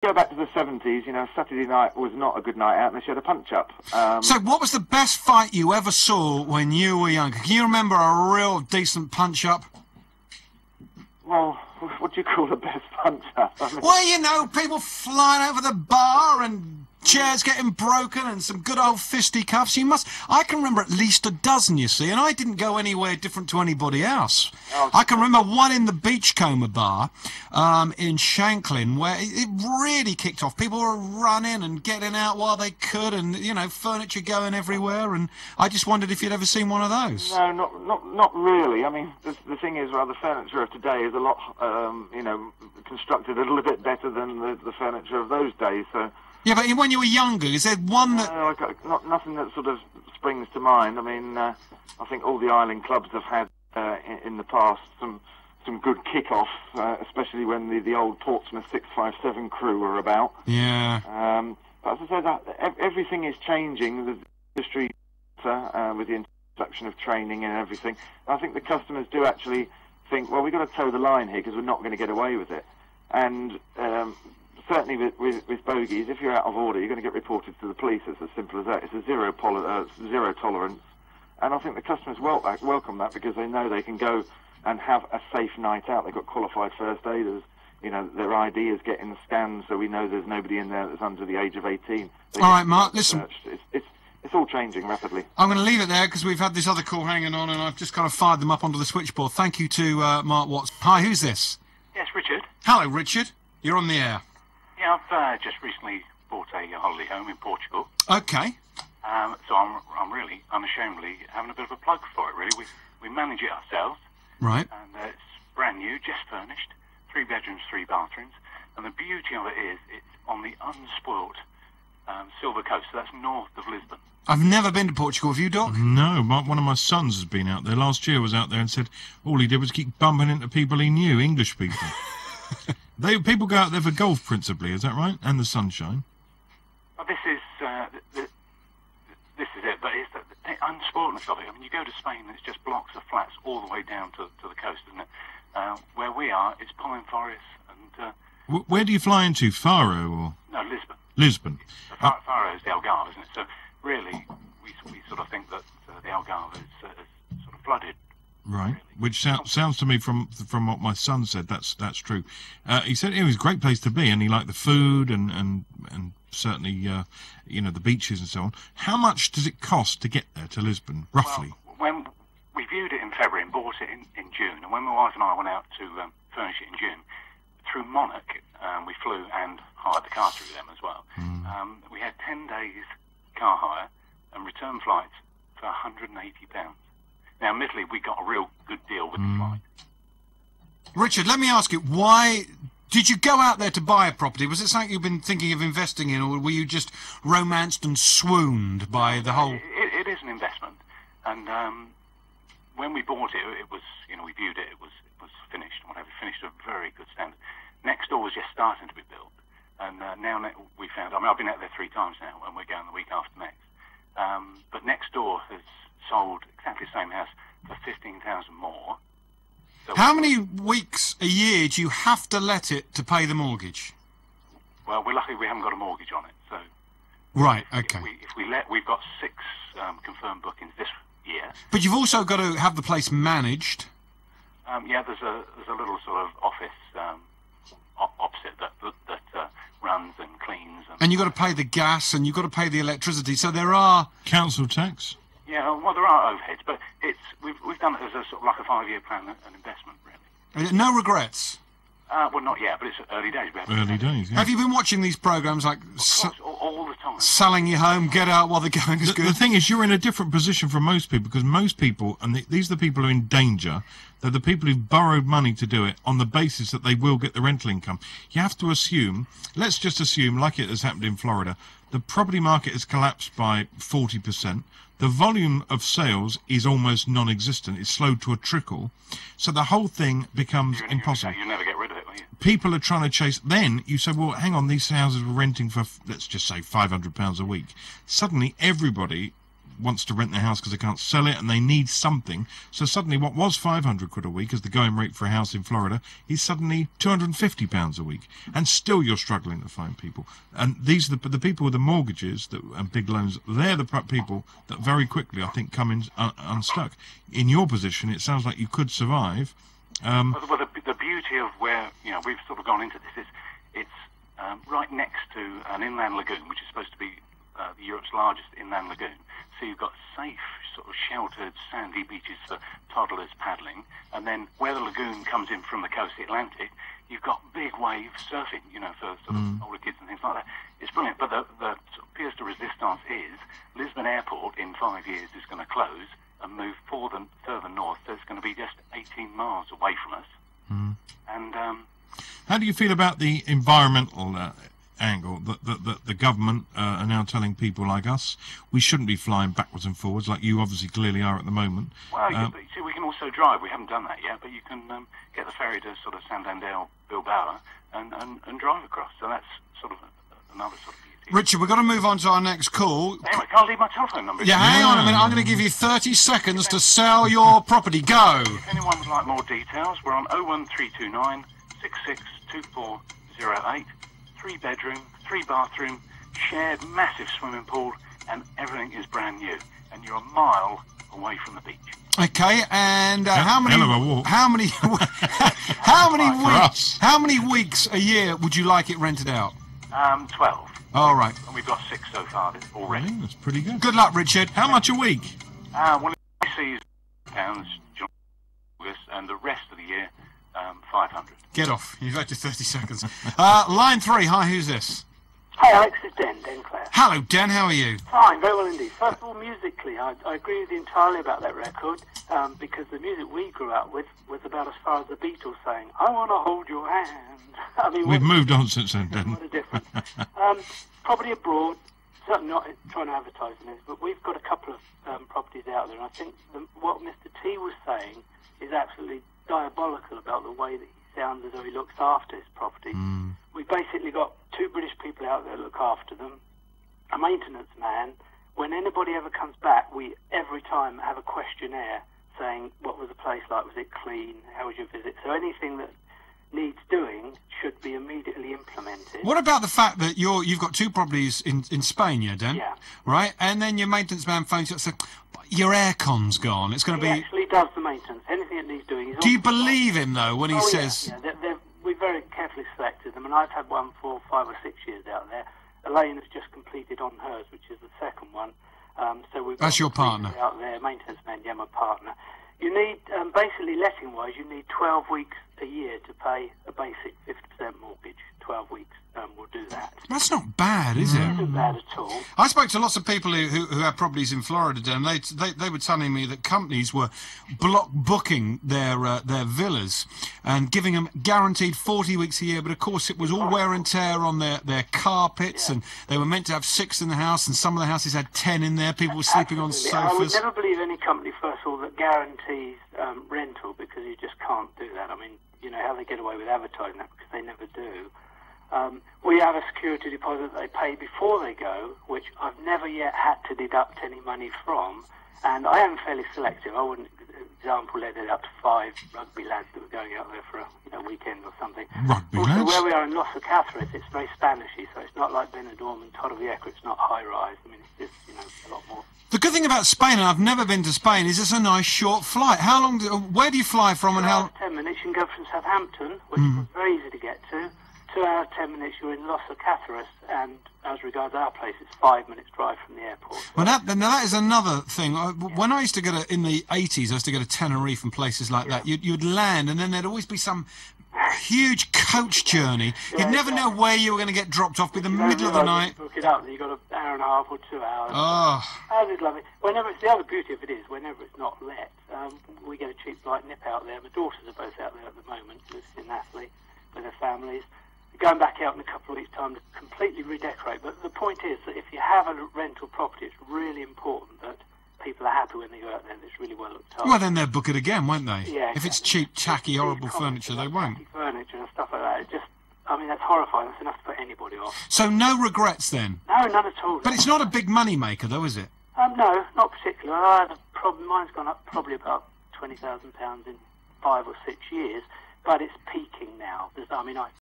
Go back to the 70s, you know, Saturday night was not a good night out unless you had a punch-up. So what was the best fight you ever saw when you were younger? Can you remember a real decent punch-up? Well, what do you call the best punch-up? I mean, Well, you know, people flying over the bar and chairs getting broken and some good old fisticuffs. I can remember at least a dozen, you see, and I didn't go anywhere different to anybody else. Oh. I can remember one in the Beachcomber bar in Shanklin where it really kicked off. People were running and getting out while they could, and, you know, furniture going everywhere, and I just wondered if you'd ever seen one of those. No, not really. I mean, the thing is, well, the furniture of today is a lot, you know, constructed a little bit better than the furniture of those days, so... Yeah, but when you were younger, is there one that... nothing that sort of springs to mind. I mean, I think all the island clubs have had, in the past, some good kick-offs, especially when the old Portsmouth 657 crew were about. Yeah. But as I said, everything is changing. The industry, with the introduction of training and everything. I think the customers do actually think, well, we've got to toe the line here because we're not going to get away with it. And... certainly with bogies, if you're out of order, you're going to get reported to the police. It's as simple as that. It's a zero tolerance. And I think the customers welcome that because they know they can go and have a safe night out. They've got qualified first aiders. You know, their ID is getting scanned, so we know there's nobody in there that's under the age of 18. All right, Mark, listen. It's all changing rapidly. I'm going to leave it there because we've had this other call hanging on and I've just kind of fired them up onto the switchboard. Thank you to Mark Watts. Hi, who's this? Yes, Richard. Hello, Richard. You're on the air. Yeah, I've just recently bought a holiday home in Portugal. Okay. So I'm really unashamedly having a bit of a plug for it. Really, we manage it ourselves. Right. And it's brand new, just furnished, 3 bedrooms, 3 bathrooms. And the beauty of it is it's on the unspoilt Silver Coast. So that's north of Lisbon. I've never been to Portugal. Have you, Doc? No, one of my sons has been out there. Last year was out there and said all he did was keep bumping into people he knew, English people. People go out there for golf, principally, is that right? And the sunshine. Well, this is it, but it's the unspoiledness of it. I mean, you go to Spain and it's just blocks of flats all the way down to the coast, isn't it? Where we are, it's pine forests and... where do you fly into? Faro or...? No, Lisbon. Lisbon. Faro is the Algarve, isn't it? So, really, we sort of think that the Algarve is sort of flooded. Right, really. Which sounds to me from what my son said, that's true. He said it was a great place to be, and he liked the food and certainly you know, the beaches and so on. How much does it cost to get there to Lisbon, roughly? Well, when we viewed it in February and bought it in June, and when my wife and I went out to furnish it in June, through Monarch, we flew and hired the car through them as well. We had 10 days car hire and return flights for £180. Now, admittedly, we got a real good deal with the flight. Richard, let me ask you, why did you go out there to buy a property? Was it something you've been thinking of investing in, or were you just romanced and swooned by the whole... It is an investment, and when we bought it, it was, you know, we viewed it, it was finished, whatever, finished to a very good standard. Next door was just starting to be built, and now we found, I mean, I've been out there 3 times now, and we're going the week after next. But next door has sold exactly the same house for 15,000 more. So how many weeks a year do you have to let it to pay the mortgage? Well, we're lucky we haven't got a mortgage on it, so... Right, okay. If we let, we've got 6 confirmed bookings this year. But you've also got to have the place managed. Yeah, there's a little sort of office opposite that runs and cleans. And you've got to pay the gas and you've got to pay the electricity, so there are... Council tax? Yeah, well, there are overheads, but we've done it as a sort of like a 5-year plan, an investment, really. No regrets? Well, not yet, but it's early days. Early days, yeah. Have you been watching these programmes like... Of course, all the time. Selling your home, get out while the going is good? The thing is, you're in a different position from most people, because most people, and these are the people who are in danger, they're the people who've borrowed money to do it on the basis that they will get the rental income. You have to assume, let's just assume, like it has happened in Florida, the property market has collapsed by 40%. The volume of sales is almost non-existent. It's slowed to a trickle. So the whole thing becomes impossible. You never get rid of it, will you? People are trying to chase... Then you say, well, hang on, these houses were renting for, let's just say, £500 a week. Suddenly, everybody wants to rent their house because they can't sell it and they need something. So suddenly what was 500 quid a week as the going rate for a house in Florida is suddenly £250 a week. And still you're struggling to find people. And these are the people with the mortgages and big loans. They're the people that very quickly, I think, come in unstuck. In your position, it sounds like you could survive. Well, the beauty of where, you know, we've sort of gone into this is it's right next to an inland lagoon, which is supposed to be Europe's largest inland lagoon. So you've got safe, sort of sheltered, sandy beaches for toddlers paddling. And then where the lagoon comes in from the coast, the Atlantic, you've got big wave surfing, you know, for sort of older kids and things like that. It's brilliant. But the sort of pièce de résistance is Lisbon Airport in 5 years is going to close and move further north. So it's going to be just 18 miles away from us. And how do you feel about the environmental angle that the government are now telling people like us we shouldn't be flying backwards and forwards like you obviously clearly are at the moment? Well, but see, we can also drive. We haven't done that yet, but you can get the ferry to sort of Santander, Bilbao, and drive across. So that's sort of another sort of beauty. Richard, we've got to move on to our next call. Anyway, can't leave my telephone number. Yeah, hang on a minute. I'm going to give you 30 seconds to sell your property. Go. If anyone would like more details, we're on 01329 662408. 3-bedroom, 3-bathroom, shared massive swimming pool, and everything is brand new. And you're a mile away from the beach. Okay, and how many? Hell of a walk. How many weeks a year would you like it rented out? 12. All right. And we've got 6 so far already. That's pretty good. Good luck, Richard. How much a week? Well, it sees pounds, July, August, and the rest of the year, 500. Get off. You've had your 30 seconds. Line 3. Hi, who's this? Hi Alex, it's Den Clare. Hello, Den. How are you? Fine, very well indeed. First of all, musically, I agree with you entirely about that record, because the music we grew up with was about as far as the Beatles saying, "I want to hold your hand." I mean, We've moved on since then, Den. What a difference. Property abroad, certainly not trying to advertise this, but we've got a couple of properties out there, and I think what Mr. T was saying is absolutely diabolical about the way that he sounds as though he looks after his property. We've basically got 2 British people out there that look after them, a maintenance man. When anybody ever comes back, we every time have a questionnaire saying, what was the place like, was it clean, how was your visit? So anything that needs doing should be immediately implemented. What about the fact that you've got 2 properties in Spain, yeah, Den? Yeah. Right, and then your maintenance man phones you up and says, your aircon's gone. It's going to He be... actually does the maintenance. Anything that needs doing. Do you believe him, though, when he says... Yeah. We very carefully selected them, and I've had one for 5 or 6 years out there. Elaine has just completed on hers, which is the second one. So we've That's got your partner? out there, maintenance man, yeah, my partner. You need, basically, letting-wise, you need 12 weeks a year to pay a basic 50% mortgage. 12 weeks will do that. That's not bad, is it? It isn't bad at all. I spoke to lots of people who have properties in Florida, and they were telling me that companies were block booking their villas and giving them guaranteed 40 weeks a year, but of course it was all wear and tear on their carpets, and they were meant to have 6 in the house, and some of the houses had 10 in there. People were sleeping on Absolutely. sofas. I would never believe any company, first of all, that guarantees rental, because you just can't do that. I mean, you know how they get away with advertising that, because they never do. We have a security deposit they pay before they go, which I've never yet had to deduct any money from, and I am fairly selective. I wouldn't, for example, let it up to 5 rugby lads that were going out there for a weekend or something. Rugby also, lads? where we are in Los Alcatraz, it's very Spanishy, so it's not like Benidorm and Torrevieja. It's not high-rise. I mean, it's just, a lot more. The good thing about Spain, and I've never been to Spain, is it's a nice short flight. How long? Where do you fly from, and how? 10 minutes. You can go from Southampton, which was very easy to get to. 2 hours, 10 minutes, you're in Los Alcatraz, and as regards our place, it's 5 minutes drive from the airport. Well, that is another thing. When I used to go in the 80s, I used to go to Tenerife and places like that. You'd land, and then there'd always be some huge coach journey. You'd never know where you were going to get dropped off. Be the middle of the night. Book it up, you've got an hour and a half or 2 hours. Oh. Ours is lovely. The other beauty of it is, whenever it's not let, we get a cheap flight nip out there. My daughters are both out there at the moment, in Nathalie, with their families. Going back out in a couple of weeks' time to completely redecorate. But the point is that if you have a rental property, it's really important that people are happy when they go out there and it's really well looked after. Well, then they'll book it again, won't they? Yeah. If it's cheap, tacky, horrible furniture, they won't. Tacky furniture and stuff like that. That's horrifying. That's enough to put anybody off. So no regrets then? No, none at all. But it's not a big money maker, though, is it? No, not particularly. I had a problem. Mine's gone up probably about £20,000 in 5 or 6 years, but it's peaking now. I